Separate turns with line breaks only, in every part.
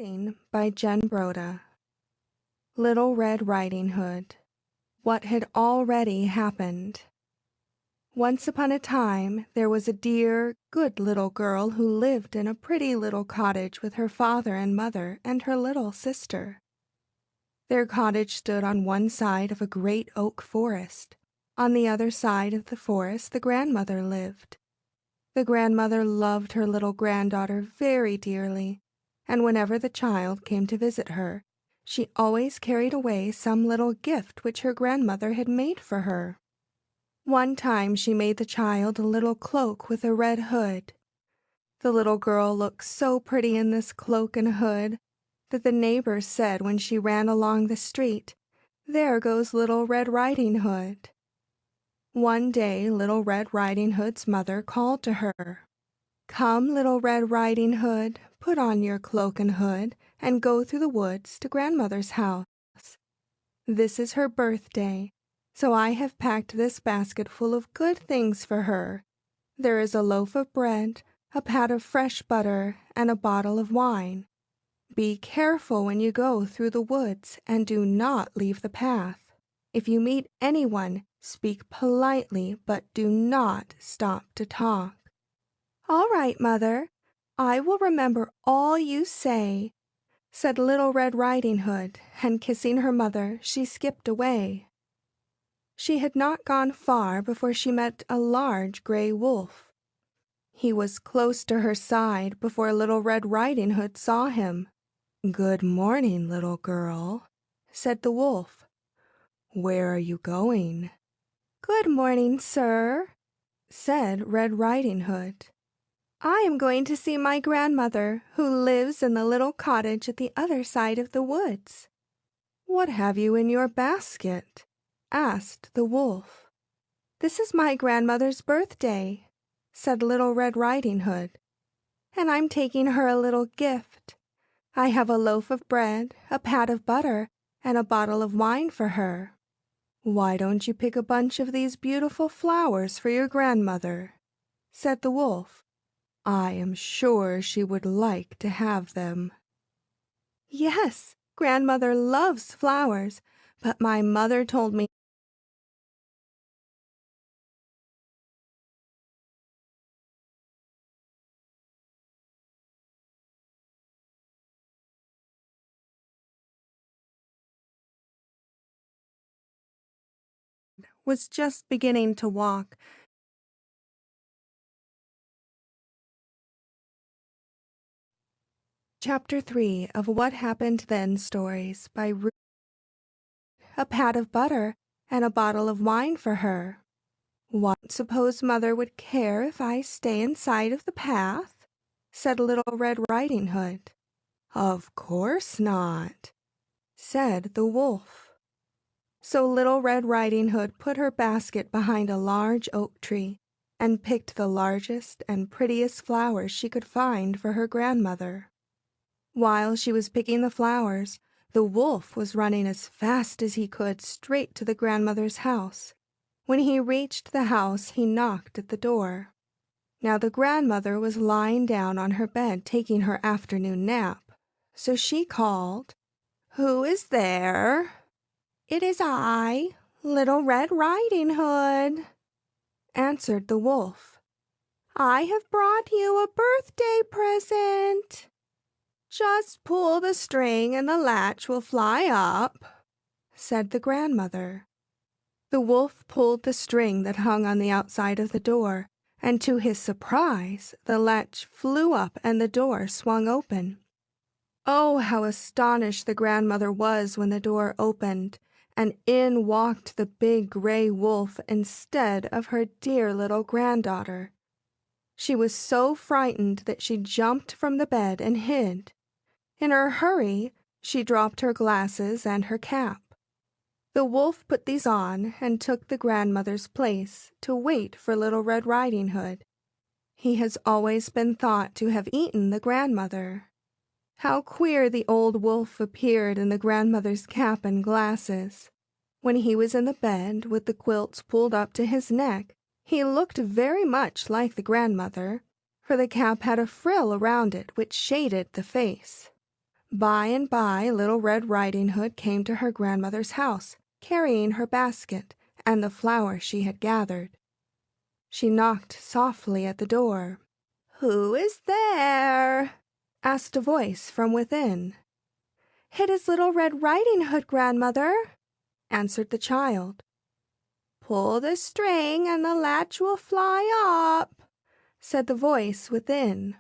Reading by Jen Broda. Little Red Riding Hood. What had already happened. Once upon a time there was a dear, good little girl who lived in a pretty little cottage with her father and mother and her little sister. Their cottage stood on one side of a great oak forest. On the other side of the forest the grandmother lived. The grandmother loved her little granddaughter very dearly, and whenever the child came to visit her, she always carried away some little gift which her grandmother had made for her. One time she made the child a little cloak with a red hood. The little girl looked so pretty in this cloak and hood that the neighbors said when she ran along the street, "There goes Little Red Riding Hood." One day Little Red Riding Hood's mother called to her, "Come, Little Red Riding Hood, put on your cloak and hood, and go through the woods to grandmother's house. This is her birthday, so I have packed this basket full of good things for her. There is a loaf of bread, a pat of fresh butter, and a bottle of wine. Be careful when you go through the woods, and do not leave the path. If you meet anyone, speak politely, but do not stop to talk." "All right, Mother. I will remember all you say," said Little Red Riding Hood, and kissing her mother, she skipped away. She had not gone far before she met a large gray wolf. He was close to her side before Little Red Riding Hood saw him. "Good morning, little girl," said the wolf. "Where are you going?" "Good morning, sir," said Red Riding Hood. "I am going to see my grandmother, who lives in the little cottage at the other side of the woods." "What have you in your basket?" asked the wolf. "This is my grandmother's birthday," said Little Red Riding Hood, "and I'm taking her a little gift. I have a loaf of bread, a pat of butter, and a bottle of wine for her." "Why don't you pick a bunch of these beautiful flowers for your grandmother?" said the wolf. "I am sure she would like to have them." "Yes, grandmother loves flowers, but my mother told me was just beginning to walk. Chapter 3 of What Happened Then Stories by Ruth. A pat of butter and a bottle of wine for her. "What, suppose Mother would care if I stay inside of the path?" said Little Red Riding Hood. "Of course not," said the wolf. So Little Red Riding Hood put her basket behind a large oak tree and picked the largest and prettiest flowers she could find for her grandmother. While she was picking the flowers, the wolf was running as fast as he could straight to the grandmother's house. When he reached the house, he knocked at the door. Now the grandmother was lying down on her bed taking her afternoon nap, so she called, "Who is there?" "It is I, Little Red Riding Hood," answered the wolf. "I have brought you a birthday present. Just pull the string and the latch will fly up," said the grandmother. The wolf pulled the string that hung on the outside of the door, and to his surprise the latch flew up and the door swung open. Oh, how astonished the grandmother was when the door opened, and in walked the big gray wolf instead of her dear little granddaughter. She was so frightened that she jumped from the bed and hid. In her hurry, she dropped her glasses and her cap. The wolf put these on and took the grandmother's place to wait for Little Red Riding Hood. He has always been thought to have eaten the grandmother. How queer the old wolf appeared in the grandmother's cap and glasses. When he was in the bed with the quilts pulled up to his neck, he looked very much like the grandmother, for the cap had a frill around it which shaded the face. By and by, Little Red Riding Hood came to her grandmother's house, carrying her basket and the flowers she had gathered. She knocked softly at the door. "Who is there?" asked a voice from within. "It is Little Red Riding Hood, Grandmother," answered the child. "Pull the string and the latch will fly up," said the voice within.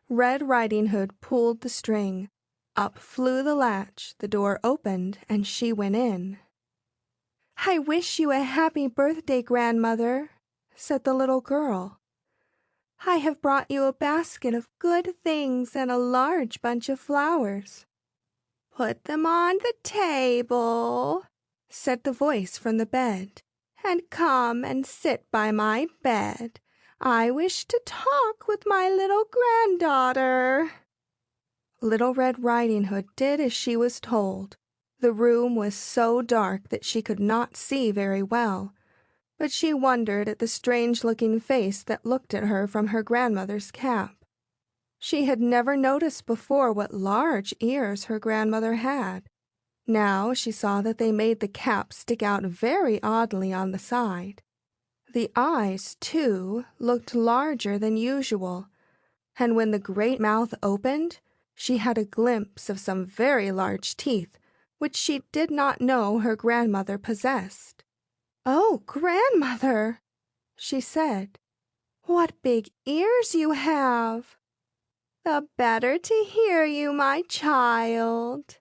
Red Riding Hood pulled the string. Up flew the latch, the door opened, and she went in. "I wish you a happy birthday, Grandmother," said the little girl. "I have brought you a basket of good things and a large bunch of flowers." "Put them on the table," said the voice from the bed, "and come and sit by my bed. I wish to talk with my little granddaughter." Little Red Riding Hood did as she was told. The room was so dark that she could not see very well, but she wondered at the strange-looking face that looked at her from her grandmother's cap. She had never noticed before what large ears her grandmother had. Now she saw that they made the cap stick out very oddly on the side. The eyes, too, looked larger than usual, and when the great mouth opened, she had a glimpse of some very large teeth, which she did not know her grandmother possessed. "Oh, Grandmother," she said, "what big ears you have!" "The better to hear you, my child."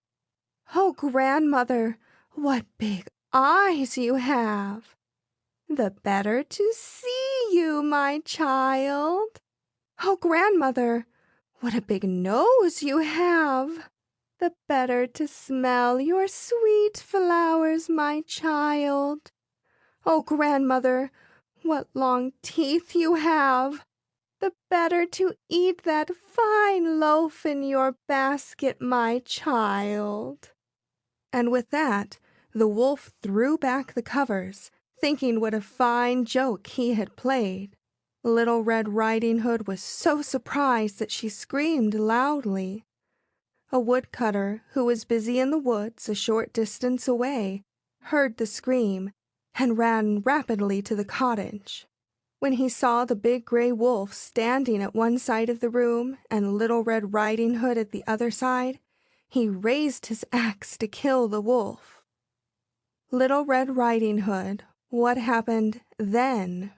"Oh, Grandmother, what big eyes you have!" "The better to see you, my child." "Oh, Grandmother, what a big nose you have!" "The better to smell your sweet flowers, my child." "Oh, Grandmother, what long teeth you have!" "The better to eat that fine loaf in your basket, my child." And with that, the wolf threw back the covers, thinking what a fine joke he had played. Little Red Riding Hood was so surprised that she screamed loudly. A woodcutter, who was busy in the woods a short distance away, heard the scream and ran rapidly to the cottage. When he saw the big gray wolf standing at one side of the room and Little Red Riding Hood at the other side, he raised his axe to kill the wolf. Little Red Riding Hood, what happened then?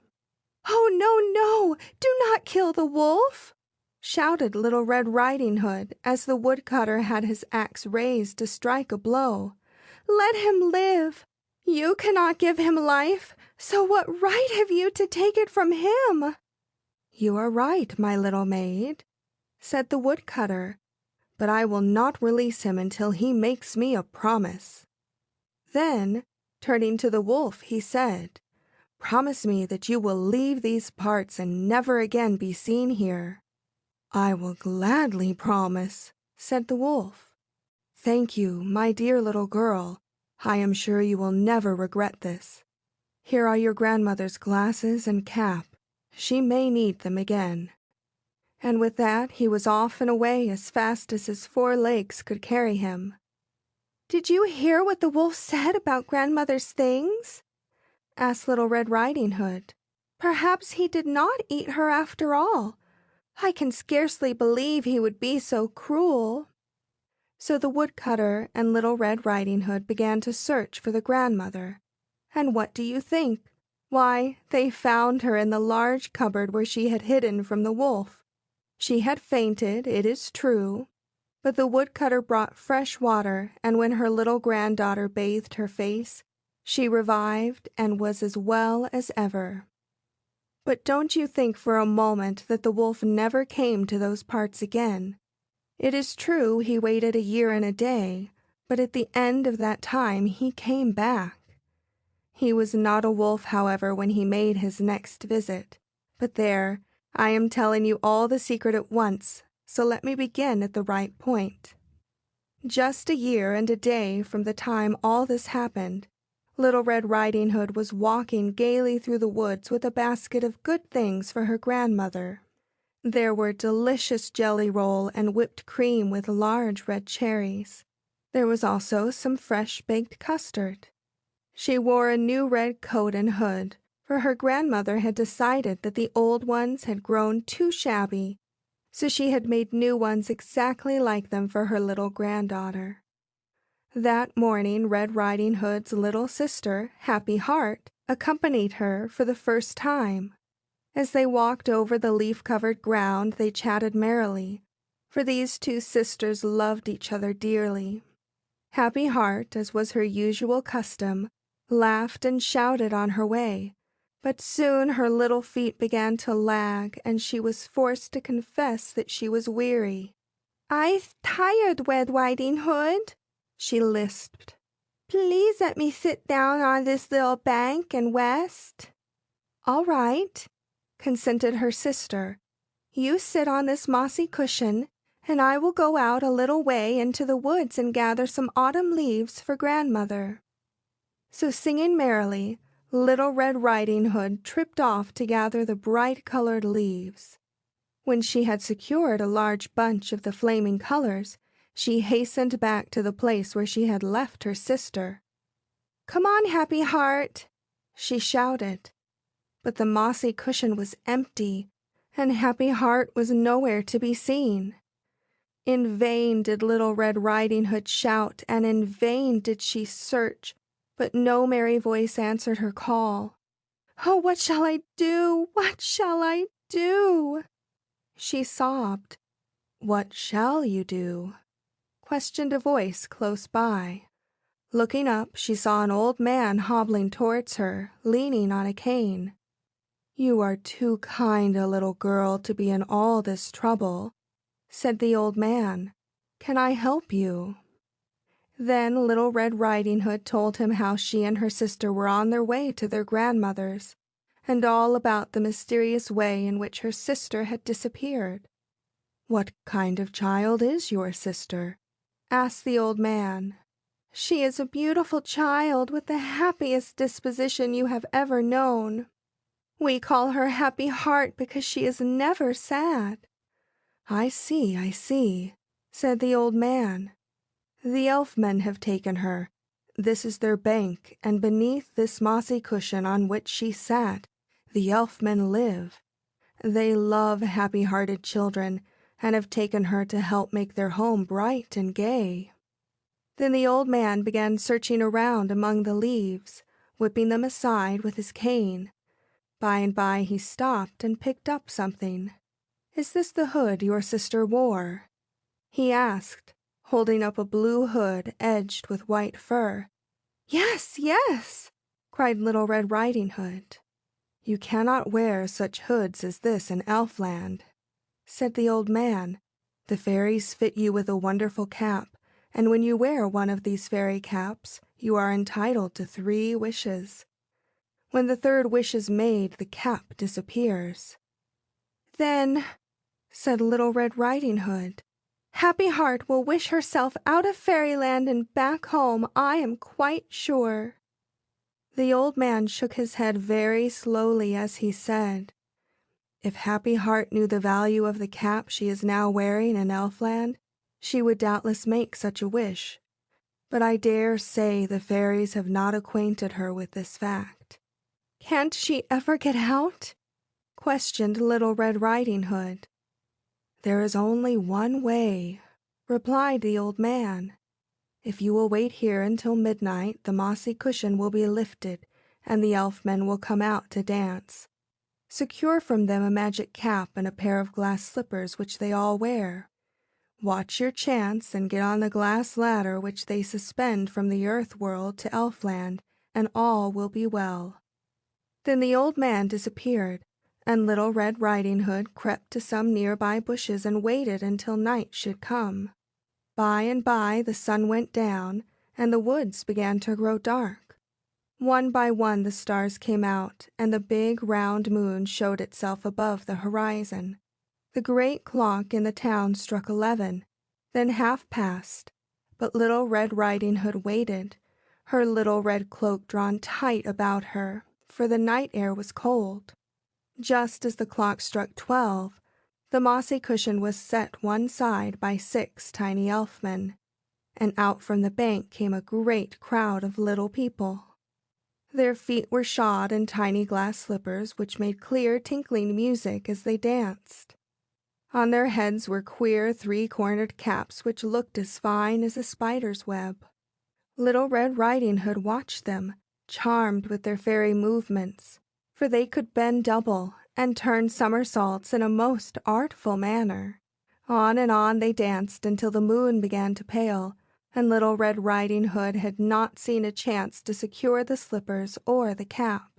"Oh, no, no! Do not kill the wolf!" shouted Little Red Riding Hood as the woodcutter had his axe raised to strike a blow. "Let him live! You cannot give him life, so what right have you to take it from him?" "You are right, my little maid," said the woodcutter, "but I will not release him until he makes me a promise." Then, turning to the wolf, he said, "Promise me that you will leave these parts and never again be seen here." "I will gladly promise," said the wolf. "Thank you, my dear little girl. I am sure you will never regret this. Here are your grandmother's glasses and cap. She may need them again." And with that he was off and away as fast as his 4 legs could carry him. "Did you hear what the wolf said about Grandmother's things?" asked Little Red Riding Hood. "Perhaps he did not eat her after all. I can scarcely believe he would be so cruel." So the woodcutter and Little Red Riding Hood began to search for the grandmother. And what do you think? Why, they found her in the large cupboard where she had hidden from the wolf. She had fainted, it is true, but the woodcutter brought fresh water, and when her little granddaughter bathed her face, she revived and was as well as ever. But don't you think for a moment that the wolf never came to those parts again. It is true he waited a year and a day, but at the end of that time he came back. He was not a wolf, however, when he made his next visit. But there, I am telling you all the secret at once, so let me begin at the right point. Just a year and a day from the time all this happened, Little Red Riding Hood was walking gaily through the woods with a basket of good things for her grandmother. There were delicious jelly roll and whipped cream with large red cherries. There was also some fresh baked custard. She wore a new red coat and hood, for her grandmother had decided that the old ones had grown too shabby, so she had made new ones exactly like them for her little granddaughter. That morning Red Riding Hood's little sister, Happy Heart, accompanied her for the first time. As they walked over the leaf-covered ground, they chatted merrily, for these two sisters loved each other dearly. Happy Heart, as was her usual custom, laughed and shouted on her way, but soon her little feet began to lag, and she was forced to confess that she was weary. "I'se tired, Red Riding Hood," she lisped. "Please let me sit down on this little bank and rest." "All right," consented her sister. "You sit on this mossy cushion, and I will go out a little way into the woods and gather some autumn leaves for grandmother." So singing merrily, Little Red Riding Hood tripped off to gather the bright-colored leaves. When she had secured a large bunch of the flaming colors, she hastened back to the place where she had left her sister. "Come on, Happy Heart," she shouted. But the mossy cushion was empty, and Happy Heart was nowhere to be seen. In vain did Little Red Riding Hood shout, and in vain did she search, but no merry voice answered her call. "Oh, what shall I do? What shall I do?" she sobbed. "What shall you do?" questioned a voice close by. Looking up, she saw an old man hobbling towards her, leaning on a cane. "You are too kind a little girl to be in all this trouble," said the old man. "Can I help you?" Then Little Red Riding Hood told him how she and her sister were on their way to their grandmother's, and all about the mysterious way in which her sister had disappeared. "What kind of child is your sister?" asked the old man. "She is a beautiful child with the happiest disposition you have ever known. We call her Happy Heart because she is never sad." I see," said the old man. "The elfmen have taken her. This is their bank, and beneath this mossy cushion on which she sat, the elfmen live. They love happy-hearted children, and have taken her to help make their home bright and gay." Then the old man began searching around among the leaves, whipping them aside with his cane. By and by he stopped and picked up something. "Is this the hood your sister wore?" he asked, holding up a blue hood edged with white fur. "Yes, yes!" cried Little Red Riding Hood. "You cannot wear such hoods as this in Elfland," said the old man. "The fairies fit you with a wonderful cap, and when you wear one of these fairy caps, you are entitled to 3 wishes. When the 3rd wish is made, the cap disappears." "Then," said Little Red Riding Hood, "Happy Heart will wish herself out of fairyland and back home, I am quite sure." The old man shook his head very slowly as he said, "If Happy Heart knew the value of the cap she is now wearing in Elfland, she would doubtless make such a wish. But I dare say the fairies have not acquainted her with this fact." "Can't she ever get out?" questioned Little Red Riding Hood. "There is only one way," replied the old man. "If you will wait here until midnight, the mossy cushion will be lifted, and the elfmen will come out to dance. Secure from them a magic cap and a pair of glass slippers which they all wear. Watch your chance and get on the glass ladder which they suspend from the earth world to Elfland, and all will be well." Then the old man disappeared, and Little Red Riding Hood crept to some nearby bushes and waited until night should come. By and by the sun went down, and the woods began to grow dark. One by one the stars came out, and the big round moon showed itself above the horizon. The great clock in the town struck 11, then 1/2 past, but Little Red Riding Hood waited, her little red cloak drawn tight about her, for the night air was cold. Just as the clock struck 12, The mossy cushion was set one side by 6 tiny elfmen, and out from the bank came a great crowd of little people. Their feet were shod in tiny glass slippers which made clear tinkling music as they danced. On their heads were queer 3-cornered caps which looked as fine as a spider's web. Little Red Riding Hood watched them, charmed with their fairy movements, for they could bend double and turn somersaults in a most artful manner. On and on they danced until the moon began to pale, and Little Red Riding Hood had not seen a chance to secure the slippers or the cap.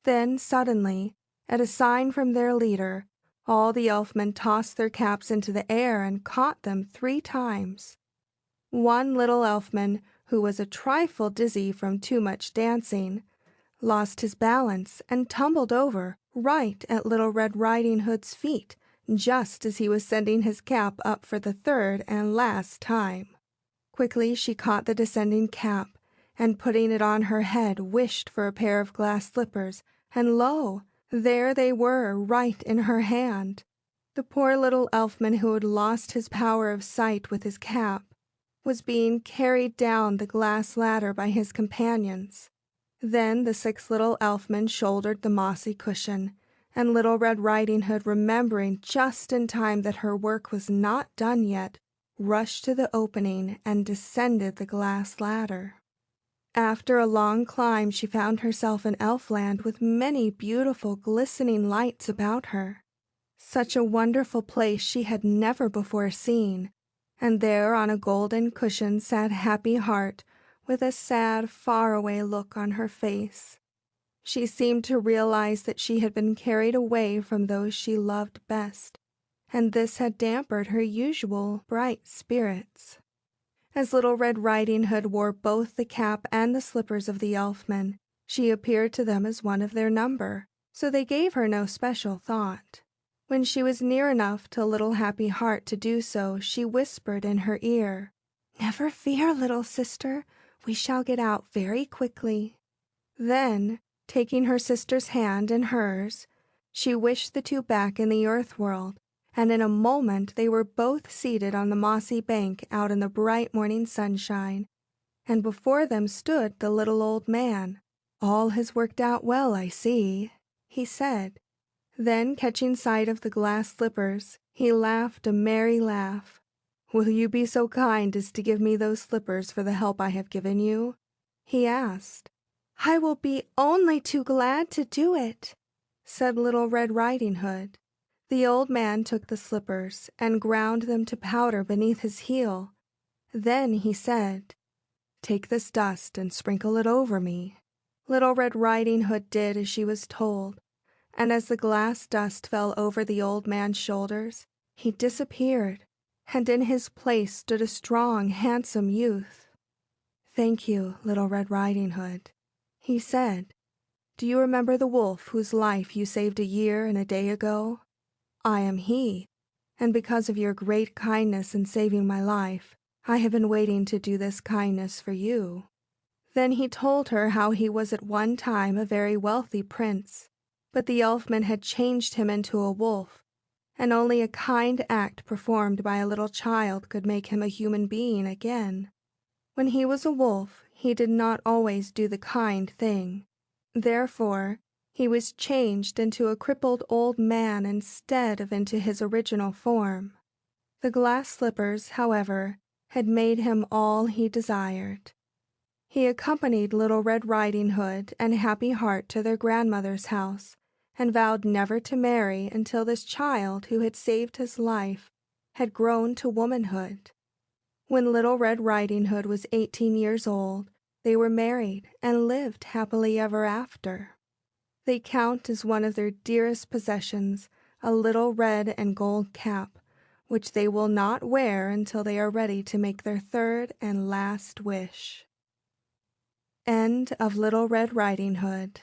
Then, suddenly, at a sign from their leader, all the elfmen tossed their caps into the air and caught them 3 times. One little elfman, who was a trifle dizzy from too much dancing, lost his balance and tumbled over right at Little Red Riding Hood's feet, just as he was sending his cap up for the 3rd and last time. Quickly she caught the descending cap, and putting it on her head wished for a pair of glass slippers, and lo! There they were, right in her hand. The poor little elfman who had lost his power of sight with his cap was being carried down the glass ladder by his companions. Then the 6 little elfmen shouldered the mossy cushion, and Little Red Riding Hood, remembering just in time that her work was not done yet, rushed to the opening and descended the glass ladder. After a long climb she found herself in Elfland with many beautiful glistening lights about her. Such a wonderful place she had never before seen, and there on a golden cushion sat Happy Heart with a sad, far-away look on her face. She seemed to realize that she had been carried away from those she loved best, and this had dampened her usual bright spirits. As Little Red Riding Hood wore both the cap and the slippers of the elfmen, she appeared to them as one of their number, so they gave her no special thought. When she was near enough to Little Happy Heart to do so, she whispered in her ear, "Never fear, little sister, we shall get out very quickly." Then, taking her sister's hand in hers, she wished the 2 back in the earth world, and in a moment they were both seated on the mossy bank out in the bright morning sunshine, and before them stood the little old man. "All has worked out well, I see," he said. Then, catching sight of the glass slippers, he laughed a merry laugh. "Will you be so kind as to give me those slippers for the help I have given you?" he asked. "I will be only too glad to do it," said Little Red Riding Hood. The old man took the slippers and ground them to powder beneath his heel. Then he said, "Take this dust and sprinkle it over me." Little Red Riding Hood did as she was told, and as the glass dust fell over the old man's shoulders, he disappeared, and in his place stood a strong, handsome youth. "Thank you, Little Red Riding Hood," he said. "Do you remember the wolf whose life you saved a year and a day ago? I am he, and because of your great kindness in saving my life, I have been waiting to do this kindness for you." Then he told her how he was at one time a very wealthy prince, but the elfman had changed him into a wolf, and only a kind act performed by a little child could make him a human being again. When he was a wolf, he did not always do the kind thing. Therefore, he was changed into a crippled old man instead of into his original form. The glass slippers, however, had made him all he desired. He accompanied Little Red Riding Hood and Happy Heart to their grandmother's house, and vowed never to marry until this child who had saved his life had grown to womanhood. When Little Red Riding Hood was 18 years old, they were married and lived happily ever after. They count as one of their dearest possessions a little red and gold cap, which they will not wear until they are ready to make their 3rd and last wish. End of Little Red Riding Hood.